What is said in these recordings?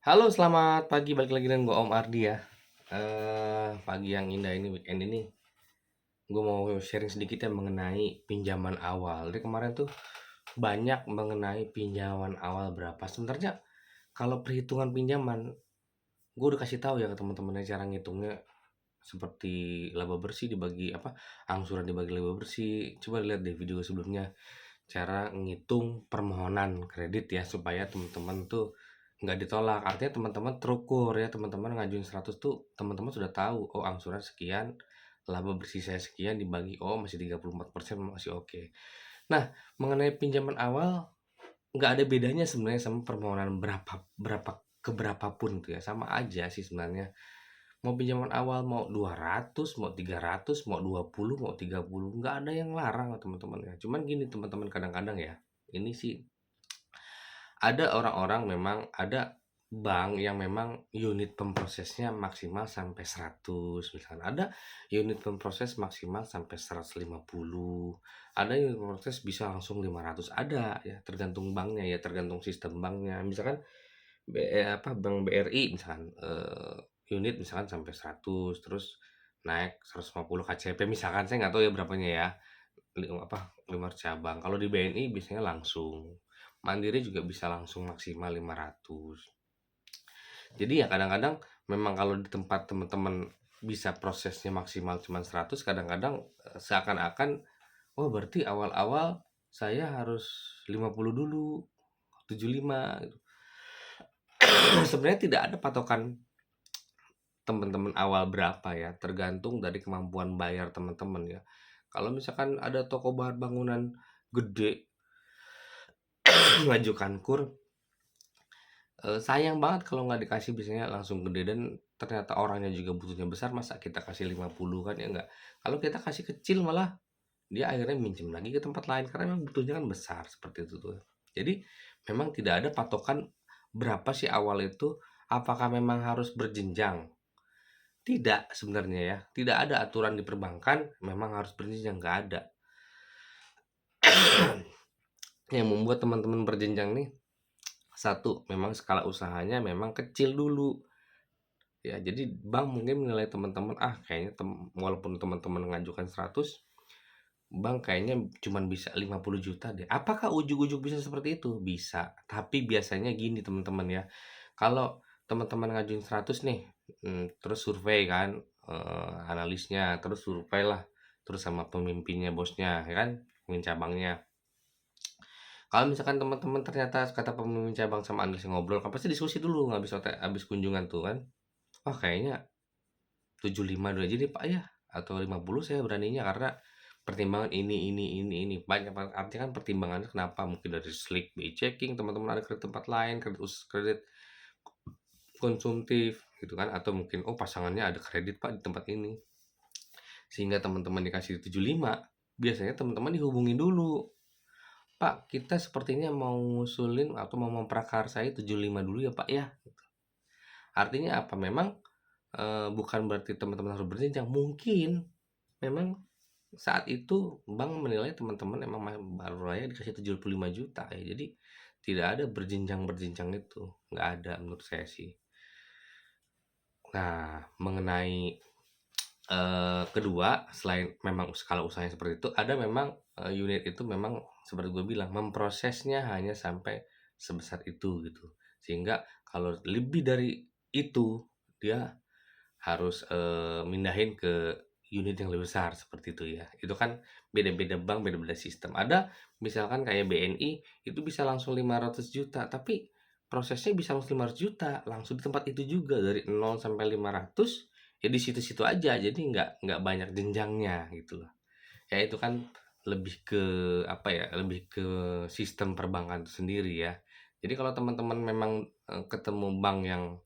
Halo, selamat pagi. Balik lagi dengan gue Om Ardi ya. Pagi yang indah ini, weekend ini, gue mau sharing sedikit ya mengenai pinjaman awal. Jadi kemarin tuh banyak mengenai pinjaman awal berapa. Sebenarnya kalau perhitungan pinjaman, gue udah kasih tahu ya ke teman-temannya cara ngitungnya seperti laba bersih dibagi apa, angsuran dibagi laba bersih. Coba lihat deh video sebelumnya cara ngitung permohonan kredit ya supaya teman-teman tuh nggak ditolak. Artinya teman-teman terukur ya, teman-teman ngajuin 100 tuh teman-teman sudah tahu, oh angsuran sekian, laba bersih saya sekian dibagi, oh masih 34% masih oke. Nah, mengenai pinjaman awal nggak ada bedanya sebenarnya sama permohonan berapa berapa keberapa pun tuh ya, sama aja sih sebenarnya. Mau pinjaman awal mau 200 mau 300 mau 20 mau 30 nggak ada yang larang teman-teman ya. Cuman gini teman-teman kadang-kadang ya, ini sih ada orang-orang memang ada bank yang memang unit pemprosesnya maksimal sampai 100 misalnya. Ada unit pemproses maksimal sampai 150, ada unit pemproses bisa langsung 500, ada ya, tergantung banknya ya, tergantung sistem banknya. Misalkan Bank BRI misalkan, unit misalkan sampai 100, terus naik 150 KCP misalkan, saya nggak tahu ya berapanya ya, 5 cabang. Kalau di BNI biasanya langsung, Mandiri juga bisa langsung maksimal 500. Jadi ya kadang-kadang memang kalau di tempat teman-teman bisa prosesnya maksimal cuma 100, kadang-kadang, seakan-akan, oh berarti awal-awal saya harus 50 dulu, 75 gitu. Sebenarnya tidak ada patokan teman-teman awal berapa ya, tergantung dari kemampuan bayar teman-teman ya. Kalau misalkan ada toko bahan bangunan gede mengajukan kur, sayang banget kalau nggak dikasih biasanya langsung gede dan ternyata orangnya juga butuhnya besar, masa kita kasih 50 kan, ya nggak. Kalau kita kasih kecil malah dia akhirnya minjem lagi ke tempat lain karena memang butuhnya kan besar, seperti itu tuh. Jadi memang tidak ada patokan berapa sih awal itu, apakah memang harus berjenjang? Tidak sebenarnya ya, tidak ada aturan di perbankan memang harus berjenjang, nggak ada. Yang membuat teman-teman berjenjang nih, satu, memang skala usahanya memang kecil dulu. Ya, jadi bank mungkin menilai teman-teman, kayaknya walaupun teman-teman mengajukan 100, bank kayaknya cuman bisa 50 juta deh. Apakah ujug-ujug bisa seperti itu? Bisa. Tapi biasanya gini teman-teman ya, kalau teman-teman ngajuin 100 nih, terus survei kan, analisnya, terus survei lah, terus sama pemimpinnya, bosnya, ya kan, pemimpin cabangnya. Kalau misalkan teman-teman ternyata kata pemimpin cabang sama analis ngobrol, kan pasti diskusi dulu, nggak habis kunjungan tuh kan. Wah kayaknya 75 dulu aja deh Pak ya, atau 50 saya beraninya karena pertimbangan ini. Banyak banget, artinya kan pertimbangannya kenapa, mungkin dari slick BI checking, teman-teman ada kredit tempat lain, kredit konsumtif gitu kan, atau mungkin, oh pasangannya ada kredit Pak di tempat ini. Sehingga teman-teman dikasih 75, biasanya teman-teman dihubungin dulu. Pak, kita sepertinya mau ngusulin atau mau memprakarsai 75 dulu ya Pak ya. Artinya apa? Memang bukan berarti teman-teman harus berjenjang. Mungkin memang saat itu bank menilai teman-teman emang baru layak dikasih 75 juta ya. Jadi tidak ada berjenjang-berjenjang itu. Nggak ada menurut saya sih. Nah, mengenai kedua, selain memang skala usahanya seperti itu, ada memang unit itu memang seperti gue bilang memprosesnya hanya sampai sebesar itu gitu. Sehingga kalau lebih dari itu dia harus, mindahin ke unit yang lebih besar seperti itu ya. Itu kan beda-beda bank, beda-beda sistem. Ada misalkan kayak BNI itu bisa langsung 500 juta, tapi prosesnya bisa langsung 500 juta, langsung di tempat itu juga dari 0 sampai 500 ya di situ-situ aja. Jadi nggak banyak jenjangnya gitu loh. Ya itu kan lebih ke apa ya, lebih ke sistem perbankan itu sendiri ya. Jadi kalau teman-teman memang, ketemu bank yang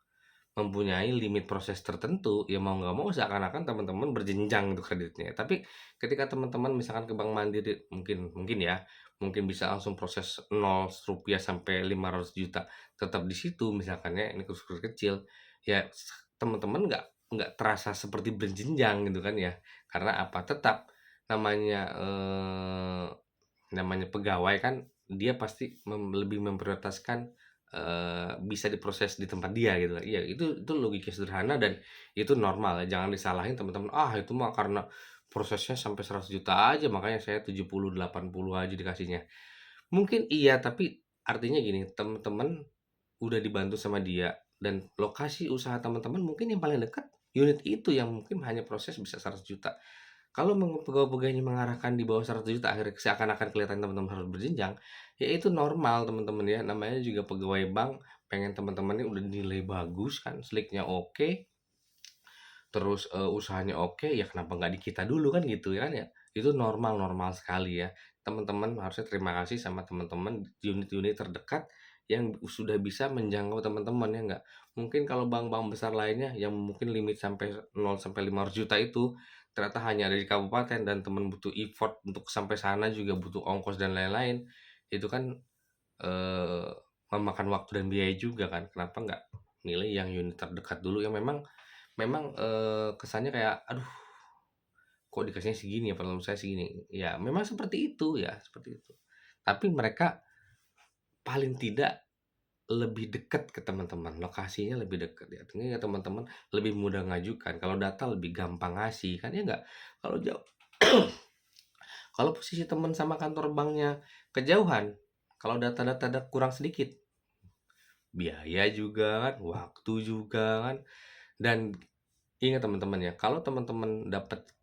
mempunyai limit proses tertentu, ya mau nggak mau seakan-akan teman-teman berjenjang itu kreditnya. Tapi ketika teman-teman misalkan ke Bank Mandiri, mungkin mungkin ya, mungkin bisa langsung proses 0 rupiah sampai 500 juta, tetap di situ misalkan ya, ini kurs-kurs kecil, ya teman-teman nggak terasa seperti berjenjang gitu kan ya. Karena apa, tetap namanya, namanya pegawai kan dia pasti lebih memprioritaskan, bisa diproses di tempat dia gitu. Iya, itu logika sederhana dan itu normal ya, jangan disalahin teman-teman, "Ah, itu mah karena prosesnya sampai 100 juta aja makanya saya 70, 80 aja dikasihnya." Mungkin iya, tapi artinya gini, teman-teman udah dibantu sama dia dan lokasi usaha teman-teman mungkin yang paling dekat unit itu yang mungkin hanya proses bisa 100 juta. Kalau pegawai-pegawainya mengarahkan di bawah 100 juta akhirnya seakan-akan kelihatan teman-teman harus berjenjang, ya itu normal teman-teman ya, namanya juga pegawai bank pengen teman-temannya udah nilai bagus kan, slicknya oke, terus, usahanya oke, ya kenapa nggak di kita dulu kan gitu ya kan ya. Itu normal-normal sekali ya. Teman-teman harusnya terima kasih sama teman-teman di unit-unit terdekat yang sudah bisa menjangkau teman-teman ya nggak. Mungkin kalau bank-bank besar lainnya yang mungkin limit sampai 0 sampai 500 juta itu, ternyata hanya ada di kabupaten dan teman butuh effort untuk sampai sana juga butuh ongkos dan lain-lain, itu kan, eee, memakan waktu dan biaya juga kan. Kenapa nggak milih yang unit terdekat dulu yang memang, kesannya kayak, "Aduh, kok dikasihnya segini ya, padahal saya segini." Ya memang seperti itu ya, seperti itu. Tapi mereka paling tidak lebih dekat ke teman-teman, lokasinya lebih dekat ya, artinya ya teman-teman lebih mudah ngajukan, kalau data lebih gampang ngasih, kan ya nggak? Kalau jauh kalau posisi teman sama kantor banknya kejauhan, kalau data-data kurang sedikit, biaya juga kan, waktu juga kan, dan ingat teman-teman ya, kalau teman-teman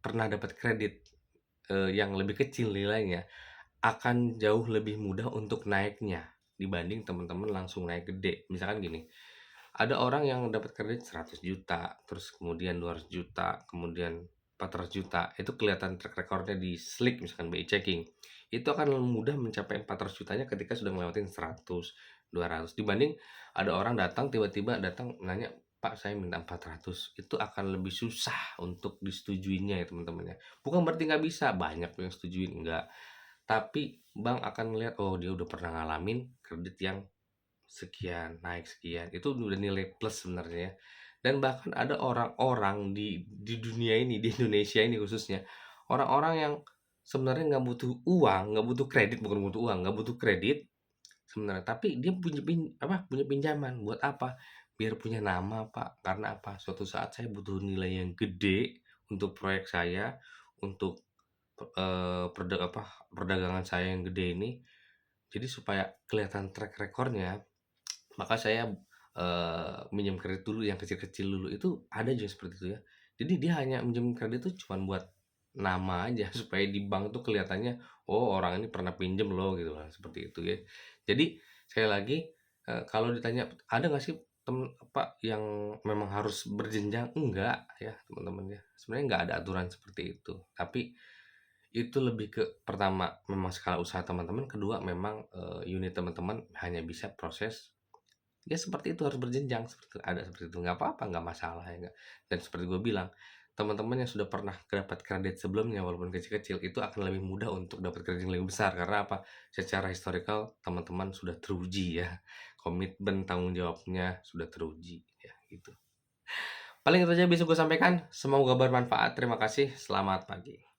pernah dapat kredit, yang lebih kecil nilainya, akan jauh lebih mudah untuk naiknya dibanding teman-teman langsung naik gede. Misalkan gini, ada orang yang dapat kredit 100 juta, terus kemudian 200 juta, kemudian 400 juta, itu kelihatan track record-nya di Slick misalkan BI Checking. Itu akan mudah mencapai 400 jutanya ketika sudah ngelewatin 100, 200 dibanding ada orang datang tiba-tiba datang nanya, "Pak, saya minta 400." Itu akan lebih susah untuk disetujuinya ya teman-teman ya. Bukan berarti nggak bisa, banyak yang setujuin, enggak. Tapi bank akan melihat, oh dia udah pernah ngalamin kredit yang sekian, naik sekian, itu udah nilai plus sebenarnya ya. Dan bahkan ada orang-orang di dunia ini, di Indonesia ini khususnya, orang-orang yang sebenarnya nggak butuh uang, nggak butuh kredit, bukan butuh uang, nggak butuh kredit sebenarnya, tapi dia punya pinjaman, buat apa? Biar punya nama, Pak. Karena apa? Suatu saat saya butuh nilai yang gede untuk proyek saya, untuk, perdagangan saya yang gede ini. Jadi supaya kelihatan track record-nya, maka saya, minjem kredit dulu yang kecil-kecil dulu, itu ada juga seperti itu ya. Jadi dia hanya minjem kredit itu cuman buat nama aja supaya di bank tuh kelihatannya, "Oh orang ini pernah pinjam loh," gitu kan, seperti itu ya. Jadi sekali lagi, kalau ditanya, "Ada nggak sih yang memang harus berjenjang?" Enggak ya teman-teman ya, sebenarnya nggak ada aturan seperti itu. Tapi itu lebih ke pertama memang skala usaha teman-teman, kedua memang, unit teman-teman hanya bisa proses. Ya seperti itu, harus berjenjang, seperti itu, nggak apa-apa, nggak masalah ya nggak. Dan seperti gue bilang, teman-teman yang sudah pernah dapat kredit sebelumnya walaupun kecil-kecil, itu akan lebih mudah untuk dapat kredit yang lebih besar, karena apa? Secara historical teman-teman sudah teruji ya, komitmen tanggung jawabnya sudah teruji, ya gitu. Paling itu aja bisa gue sampaikan, semoga bermanfaat, terima kasih, selamat pagi.